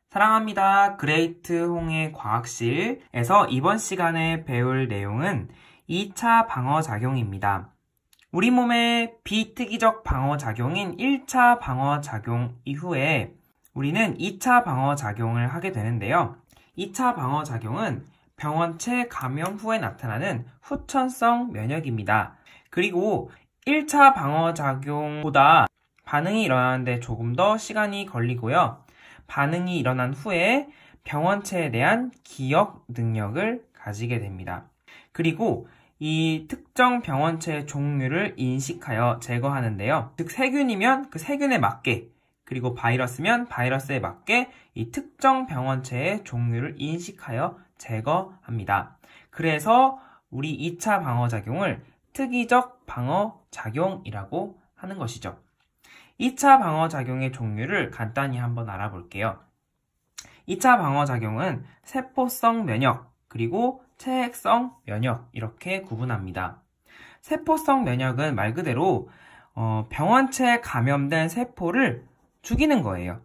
사랑합니다. 그레이트 홍의 과학실에서 이번 시간에 배울 내용은 2차 방어작용입니다. 우리 몸의 비특이적 방어작용인 1차 방어작용 이후에 우리는 2차 방어작용을 하게 되는데요. 2차 방어작용은 병원체 감염 후에 나타나는 후천성 면역입니다. 그리고 1차 방어작용보다 반응이 일어나는데 조금 더 시간이 걸리고요. 반응이 일어난 후에 병원체에 대한 기억 능력을 가지게 됩니다. 그리고 이 특정 병원체의 종류를 인식하여 제거하는데요. 즉 세균이면 그 세균에 맞게, 그리고 바이러스면 바이러스에 맞게 이 특정 병원체의 종류를 인식하여 제거합니다. 그래서 우리 2차 방어작용을 특이적 방어작용이라고 하는 것이죠. 2차 방어작용의 종류를 간단히 한번 알아볼게요. 2차 방어작용은 세포성 면역, 그리고 체액성 면역 이렇게 구분합니다. 세포성 면역은 말 그대로 병원체에 감염된 세포를 죽이는 거예요.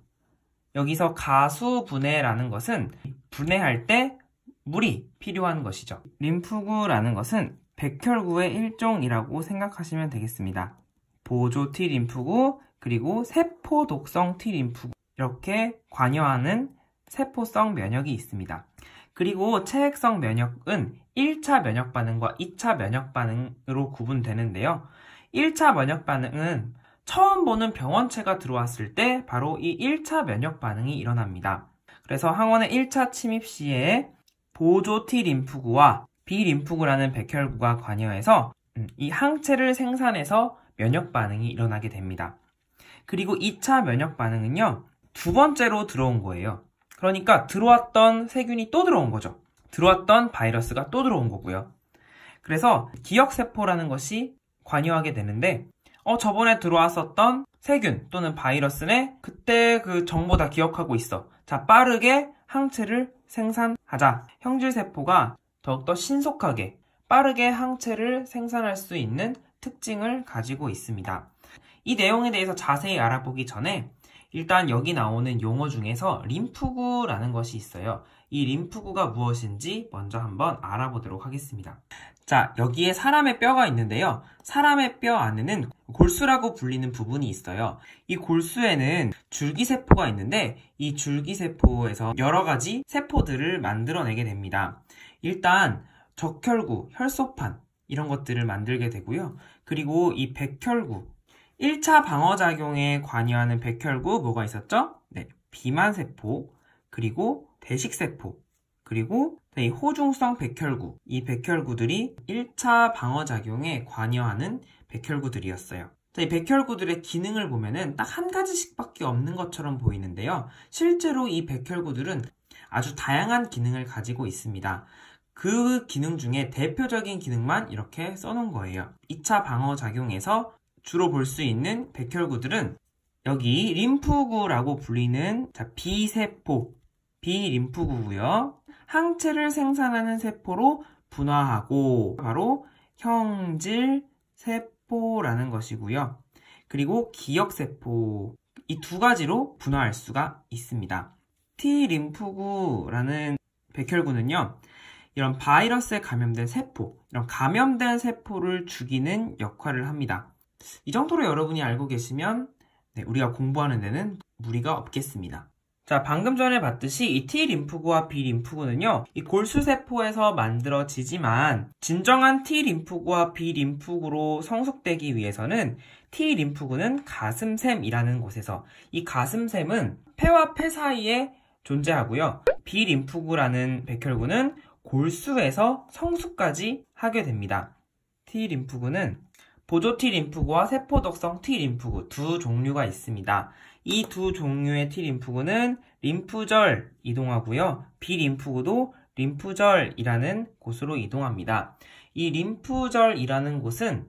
여기서 가수분해라는 것은 분해할 때 물이 필요한 것이죠. 림프구라는 것은 백혈구의 일종이라고 생각하시면 되겠습니다. 보조 T림프구, 그리고 세포 독성 T림프구 이렇게 관여하는 세포성 면역이 있습니다. 그리고 체액성 면역은 1차 면역 반응과 2차 면역 반응으로 구분되는데요. 1차 면역 반응은 처음 보는 병원체가 들어왔을 때 바로 이 1차 면역 반응이 일어납니다. 그래서 항원의 1차 침입 시에 보조 T림프구와 B림프구라는 백혈구가 관여해서 이 항체를 생산해서 면역 반응이 일어나게 됩니다. 그리고 2차 면역 반응은요, 두 번째로 들어온 거예요. 그러니까 들어왔던 세균이 또 들어온 거죠. 들어왔던 바이러스가 또 들어온 거고요. 그래서 기억세포라는 것이 관여하게 되는데 저번에 들어왔었던 세균 또는 바이러스네 그때 그 정보 다 기억하고 있어. 자, 빠르게 항체를 생산하자. 형질세포가 더욱더 신속하게 빠르게 항체를 생산할 수 있는 특징을 가지고 있습니다. 이 내용에 대해서 자세히 알아보기 전에 일단 여기 나오는 용어 중에서 림프구라는 것이 있어요. 이 림프구가 무엇인지 먼저 한번 알아보도록 하겠습니다. 자, 여기에 사람의 뼈가 있는데요. 사람의 뼈 안에는 골수라고 불리는 부분이 있어요. 이 골수에는 줄기세포가 있는데 이 줄기세포에서 여러 가지 세포들을 만들어내게 됩니다. 일단 적혈구, 혈소판 이런 것들을 만들게 되고요. 그리고 이 백혈구, 1차 방어작용에 관여하는 백혈구 뭐가 있었죠? 네, 비만세포, 그리고 대식세포, 그리고 이 호중성 백혈구, 이 백혈구들이 1차 방어작용에 관여하는 백혈구들이었어요. 자, 이 백혈구들의 기능을 보면은 딱 한 가지씩밖에 없는 것처럼 보이는데요. 실제로 이 백혈구들은 아주 다양한 기능을 가지고 있습니다. 그 기능 중에 대표적인 기능만 이렇게 써놓은 거예요. 2차 방어작용에서 주로 볼 수 있는 백혈구들은 여기 림프구라고 불리는 B세포, B림프구고요. 항체를 생산하는 세포로 분화하고 바로 형질세포라는 것이고요. 그리고 기억세포, 이 두 가지로 분화할 수가 있습니다. T림프구라는 백혈구는요. 이런 바이러스에 감염된 세포, 이런 감염된 세포를 죽이는 역할을 합니다. 이 정도로 여러분이 알고 계시면 우리가 공부하는 데는 무리가 없겠습니다. 자, 방금 전에 봤듯이 이 T림프구와 B림프구는요, 이 골수세포에서 만들어지지만 진정한 T림프구와 B림프구로 성숙되기 위해서는 T림프구는 가슴샘이라는 곳에서, 이 가슴샘은 폐와 폐 사이에 존재하고요. B림프구라는 백혈구는 골수에서 성숙까지 하게 됩니다. T림프구는 보조 T림프구와 세포독성 T림프구 두 종류가 있습니다. 이 두 종류의 T림프구는 림프절 이동하고요. B림프구도 림프절이라는 곳으로 이동합니다. 이 림프절이라는 곳은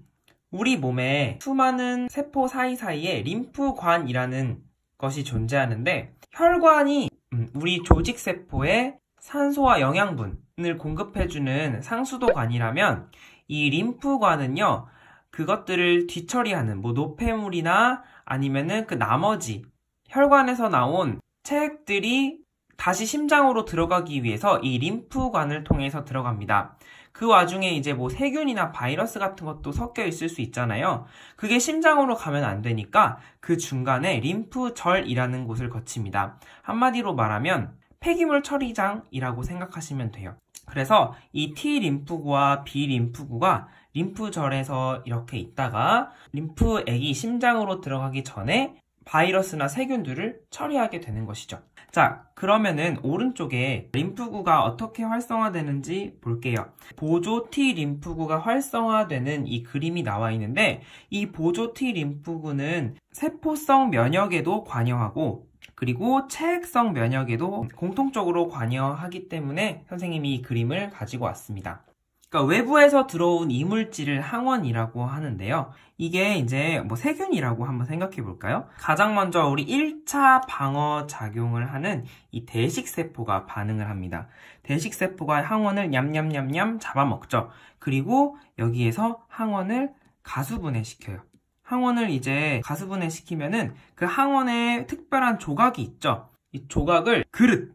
우리 몸에 수많은 세포 사이사이에 림프관이라는 것이 존재하는데, 혈관이 우리 조직세포에 산소와 영양분을 공급해주는 상수도관이라면 이 림프관은요, 그것들을 뒤처리하는 뭐 노폐물이나 아니면은 그 나머지 혈관에서 나온 체액들이 다시 심장으로 들어가기 위해서 이 림프관을 통해서 들어갑니다. 그 와중에 이제 뭐 세균이나 바이러스 같은 것도 섞여 있을 수 있잖아요. 그게 심장으로 가면 안 되니까 그 중간에 림프절이라는 곳을 거칩니다. 한마디로 말하면 폐기물 처리장이라고 생각하시면 돼요. 그래서 이 T 림프구와 B 림프구가 림프절에서 이렇게 있다가 림프액이 심장으로 들어가기 전에 바이러스나 세균들을 처리하게 되는 것이죠. 자, 그러면은 오른쪽에 림프구가 어떻게 활성화되는지 볼게요. 보조 T 림프구가 활성화되는 이 그림이 나와 있는데, 이 보조 T 림프구는 세포성 면역에도 관여하고 그리고 체액성 면역에도 공통적으로 관여하기 때문에 선생님이 이 그림을 가지고 왔습니다. 그러니까 외부에서 들어온 이물질을 항원이라고 하는데요. 이게 이제 뭐 세균이라고 한번 생각해 볼까요? 가장 먼저 우리 1차 방어 작용을 하는 이 대식세포가 반응을 합니다. 대식세포가 항원을 냠냠냠냠 잡아먹죠. 그리고 여기에서 항원을 가수분해시켜요. 항원을 이제 가수분해시키면은 그 항원에 특별한 조각이 있죠. 이 조각을 그릇,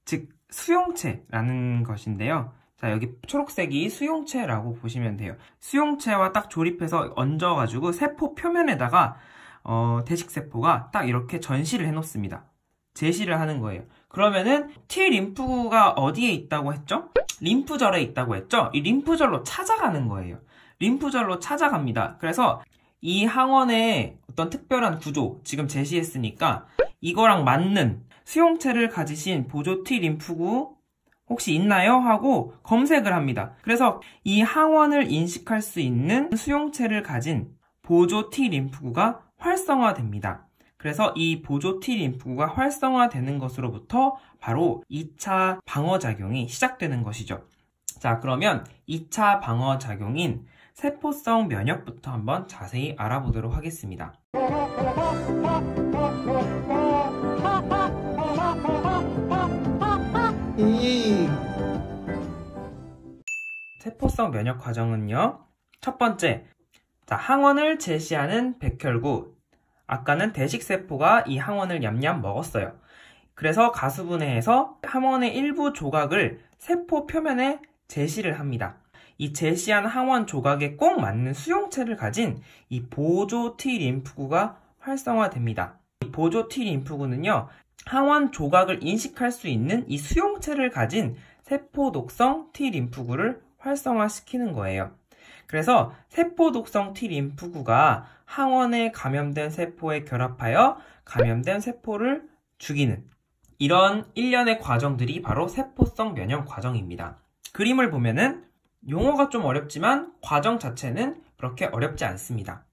즉 수용체라는 것인데요. 자, 여기 초록색이 수용체라고 보시면 돼요. 수용체와 딱 조립해서 얹어가지고 세포 표면에다가 대식세포가 딱 이렇게 전시를 해놓습니다. 제시를 하는 거예요. 그러면은 T 림프구가 어디에 있다고 했죠? 림프절에 있다고 했죠? 이 림프절로 찾아가는 거예요. 림프절로 찾아갑니다. 그래서 이 항원의 어떤 특별한 구조, 지금 제시했으니까 이거랑 맞는 수용체를 가지신 보조 T 림프구 혹시 있나요? 하고 검색을 합니다. 그래서 이 항원을 인식할 수 있는 수용체를 가진 보조 T 림프구가 활성화됩니다. 그래서 이 보조 T 림프구가 활성화되는 것으로부터 바로 2차 방어작용이 시작되는 것이죠. 자, 그러면 2차 방어작용인 세포성 면역부터 한번 자세히 알아보도록 하겠습니다. 세포성 면역 과정은요, 첫 번째, 자, 항원을 제시하는 백혈구. 아까는 대식세포가 이 항원을 냠냠 먹었어요. 그래서 가수분해해서 항원의 일부 조각을 세포 표면에 제시를 합니다. 이 제시한 항원 조각에 꼭 맞는 수용체를 가진 이 보조 T 림프구가 활성화됩니다. 이 보조 T 림프구는요, 항원 조각을 인식할 수 있는 이 수용체를 가진 세포 독성 T 림프구를 활성화시키는 거예요. 그래서 세포 독성 T 림프구가 항원에 감염된 세포에 결합하여 감염된 세포를 죽이는 이런 일련의 과정들이 바로 세포성 면역 과정입니다. 그림을 보면은 용어가 좀 어렵지만 과정 자체는 그렇게 어렵지 않습니다.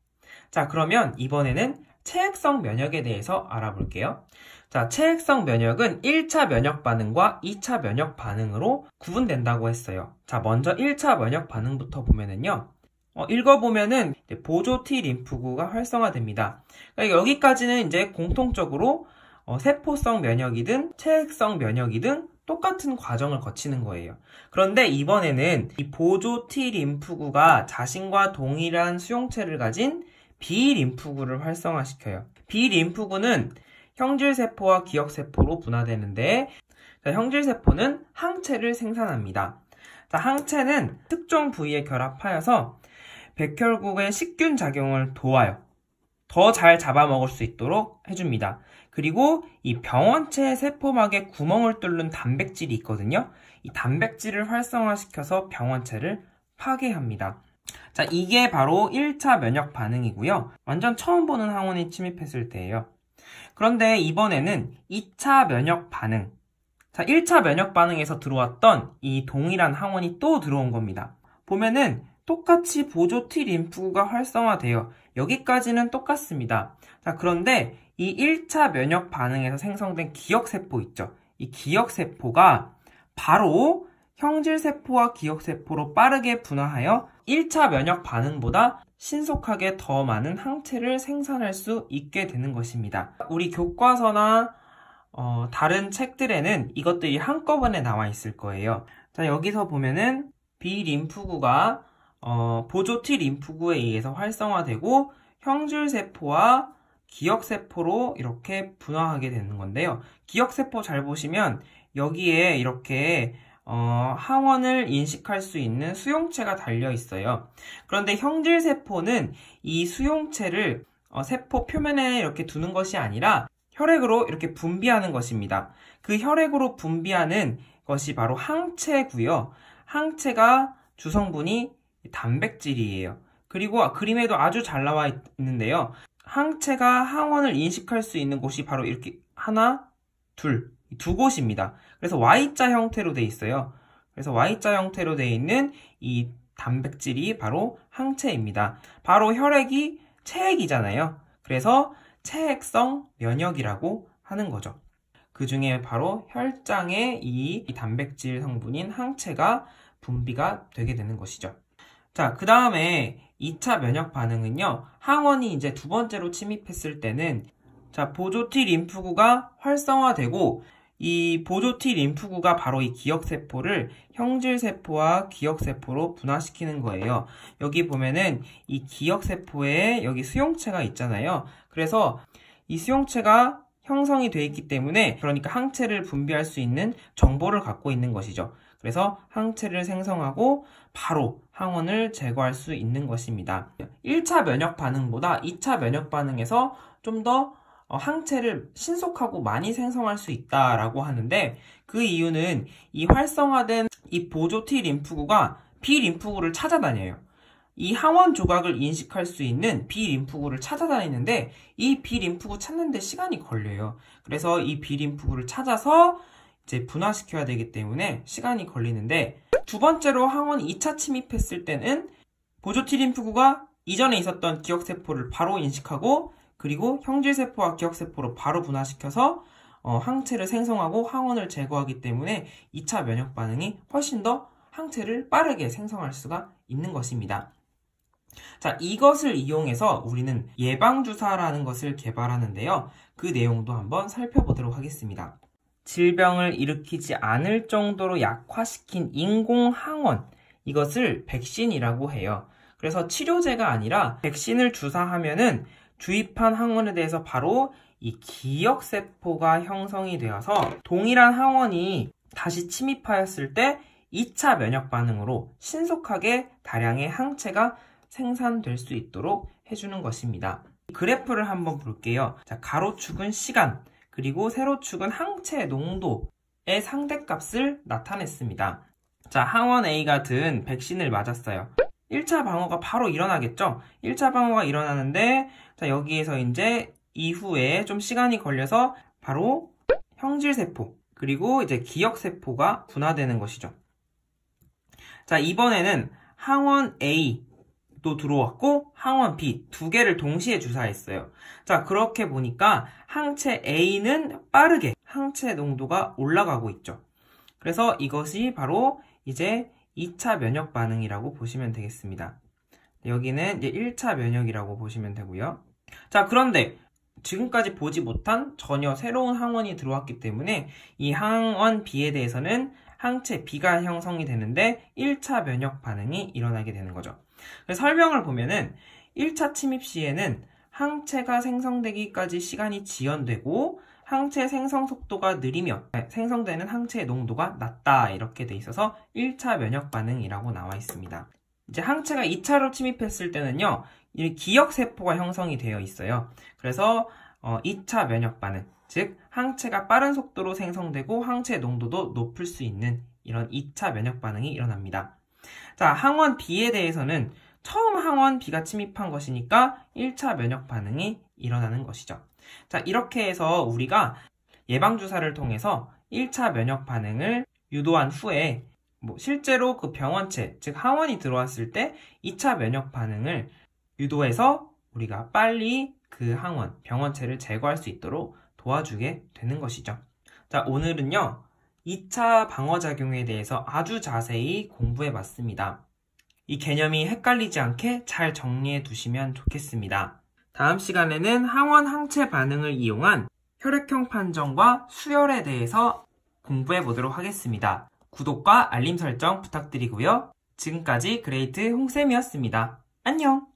자, 그러면 이번에는 체액성 면역에 대해서 알아볼게요. 자, 체액성 면역은 1차 면역 반응과 2차 면역 반응으로 구분된다고 했어요. 자, 먼저 1차 면역 반응부터 보면은요. 읽어보면은 보조 T 림프구가 활성화됩니다. 그러니까 여기까지는 이제 공통적으로 세포성 면역이든 체액성 면역이든 똑같은 과정을 거치는 거예요. 그런데 이번에는 이 보조 T 림프구가 자신과 동일한 수용체를 가진 B 림프구를 활성화시켜요. B 림프구는 형질세포와 기억세포로 분화되는데, 자, 형질세포는 항체를 생산합니다. 자, 항체는 특정 부위에 결합하여서 백혈구의 식균 작용을 도와요. 더 잘 잡아먹을 수 있도록 해줍니다. 그리고 이 병원체 세포막에 구멍을 뚫는 단백질이 있거든요. 이 단백질을 활성화시켜서 병원체를 파괴합니다. 자, 이게 바로 1차 면역 반응이고요. 완전 처음 보는 항원이 침입했을 때예요. 그런데 이번에는 2차 면역 반응. 자, 1차 면역 반응에서 들어왔던 이 동일한 항원이 또 들어온 겁니다. 보면은 똑같이 보조 T 림프구가 활성화돼요. 여기까지는 똑같습니다. 자, 그런데 이 1차 면역 반응에서 생성된 기억세포 있죠? 이 기억세포가 바로 형질세포와 기억세포로 빠르게 분화하여 1차 면역 반응보다 신속하게 더 많은 항체를 생산할 수 있게 되는 것입니다. 우리 교과서나 다른 책들에는 이것들이 한꺼번에 나와 있을 거예요. 자, 여기서 보면은 B 림프구가 보조 T 림프구에 의해서 활성화되고 형질세포와 기억세포로 이렇게 분화하게 되는 건데요. 기억세포 잘 보시면 여기에 이렇게 항원을 인식할 수 있는 수용체가 달려 있어요. 그런데 형질세포는 이 수용체를 세포 표면에 이렇게 두는 것이 아니라 혈액으로 이렇게 분비하는 것입니다. 그 혈액으로 분비하는 것이 바로 항체고요. 항체가 주성분이 단백질이에요. 그리고 그림에도 아주 잘 나와 있는데요. 항체가 항원을 인식할 수 있는 곳이 바로 이렇게 하나, 둘, 두 곳입니다. 그래서 Y자 형태로 돼 있어요. 그래서 Y자 형태로 돼 있는 이 단백질이 바로 항체입니다. 바로 혈액이 체액이잖아요. 그래서 체액성 면역이라고 하는 거죠. 그 중에 바로 혈장에 이 단백질 성분인 항체가 분비가 되게 되는 것이죠. 자, 그 다음에 2차 면역 반응은요, 항원이 이제 두 번째로 침입했을 때는, 자, 보조 T 림프구가 활성화되고, 이 보조 T 림프구가 바로 이 기억세포를 형질세포와 기억세포로 분화시키는 거예요. 여기 보면은 이 기억세포에 여기 수용체가 있잖아요. 그래서 이 수용체가 형성이 되어 있기 때문에, 그러니까 항체를 분비할 수 있는 정보를 갖고 있는 것이죠. 그래서 항체를 생성하고 바로 항원을 제거할 수 있는 것입니다. 1차 면역 반응보다 2차 면역 반응에서 좀 더 항체를 신속하고 많이 생성할 수 있다라고 하는데, 그 이유는 이 활성화된 이 보조 T 림프구가 B 림프구를 찾아다녀요. 이 항원 조각을 인식할 수 있는 B 림프구를 찾아다니는데, 이 B 림프구 찾는데 시간이 걸려요. 그래서 이 B 림프구를 찾아서 이제 분화시켜야 되기 때문에 시간이 걸리는데, 두 번째로 항원이 2차 침입했을 때는 보조 T 림프구가 이전에 있었던 기억세포를 바로 인식하고, 그리고 형질세포와 기억세포로 바로 분화시켜서 항체를 생성하고 항원을 제거하기 때문에 2차 면역 반응이 훨씬 더 항체를 빠르게 생성할 수가 있는 것입니다. 자, 이것을 이용해서 우리는 예방주사라는 것을 개발하는데요. 그 내용도 한번 살펴보도록 하겠습니다. 질병을 일으키지 않을 정도로 약화시킨 인공항원, 이것을 백신이라고 해요. 그래서 치료제가 아니라 백신을 주사하면은 주입한 항원에 대해서 바로 이 기억세포가 형성이 되어서 동일한 항원이 다시 침입하였을 때 2차 면역 반응으로 신속하게 다량의 항체가 생산될 수 있도록 해주는 것입니다. 그래프를 한번 볼게요. 자, 가로축은 시간, 그리고 세로축은 항체 농도의 상대값을 나타냈습니다. 자, 항원 A가 든 백신을 맞았어요. 1차 방어가 바로 일어나겠죠? 1차 방어가 일어나는데, 자, 여기에서 이제 이후에 좀 시간이 걸려서 바로 형질세포, 그리고 이제 기억세포가 분화되는 것이죠. 자, 이번에는 항원 A도 들어왔고, 항원 B 두 개를 동시에 주사했어요. 자, 그렇게 보니까 항체 A는 빠르게 항체 농도가 올라가고 있죠. 그래서 이것이 바로 이제 2차 면역 반응이라고 보시면 되겠습니다. 여기는 이제 1차 면역이라고 보시면 되고요. 자, 그런데 지금까지 보지 못한 전혀 새로운 항원이 들어왔기 때문에 이 항원 B에 대해서는 항체 B가 형성이 되는데 1차 면역 반응이 일어나게 되는 거죠. 그래서 설명을 보면은 1차 침입 시에는 항체가 생성되기까지 시간이 지연되고 항체 생성 속도가 느리며 생성되는 항체의 농도가 낮다, 이렇게 돼 있어서 1차 면역 반응이라고 나와 있습니다. 이제 항체가 2차로 침입했을 때는요, 이 기억세포가 형성이 되어 있어요. 그래서 2차 면역 반응, 즉 항체가 빠른 속도로 생성되고 항체 농도도 높을 수 있는 이런 2차 면역 반응이 일어납니다. 자, 항원 B에 대해서는 처음 항원 B가 침입한 것이니까 1차 면역 반응이 일어나는 것이죠. 자, 이렇게 해서 우리가 예방주사를 통해서 1차 면역 반응을 유도한 후에 실제로 그 병원체, 즉 항원이 들어왔을 때 2차 면역 반응을 유도해서 우리가 빨리 그 항원, 병원체를 제거할 수 있도록 도와주게 되는 것이죠. 자, 오늘은요, 2차 방어작용에 대해서 아주 자세히 공부해 봤습니다. 이 개념이 헷갈리지 않게 잘 정리해 두시면 좋겠습니다. 다음 시간에는 항원 항체 반응을 이용한 혈액형 판정과 수혈에 대해서 공부해 보도록 하겠습니다. 구독과 알림 설정 부탁드리고요. 지금까지 그레이트 홍쌤이었습니다. 안녕!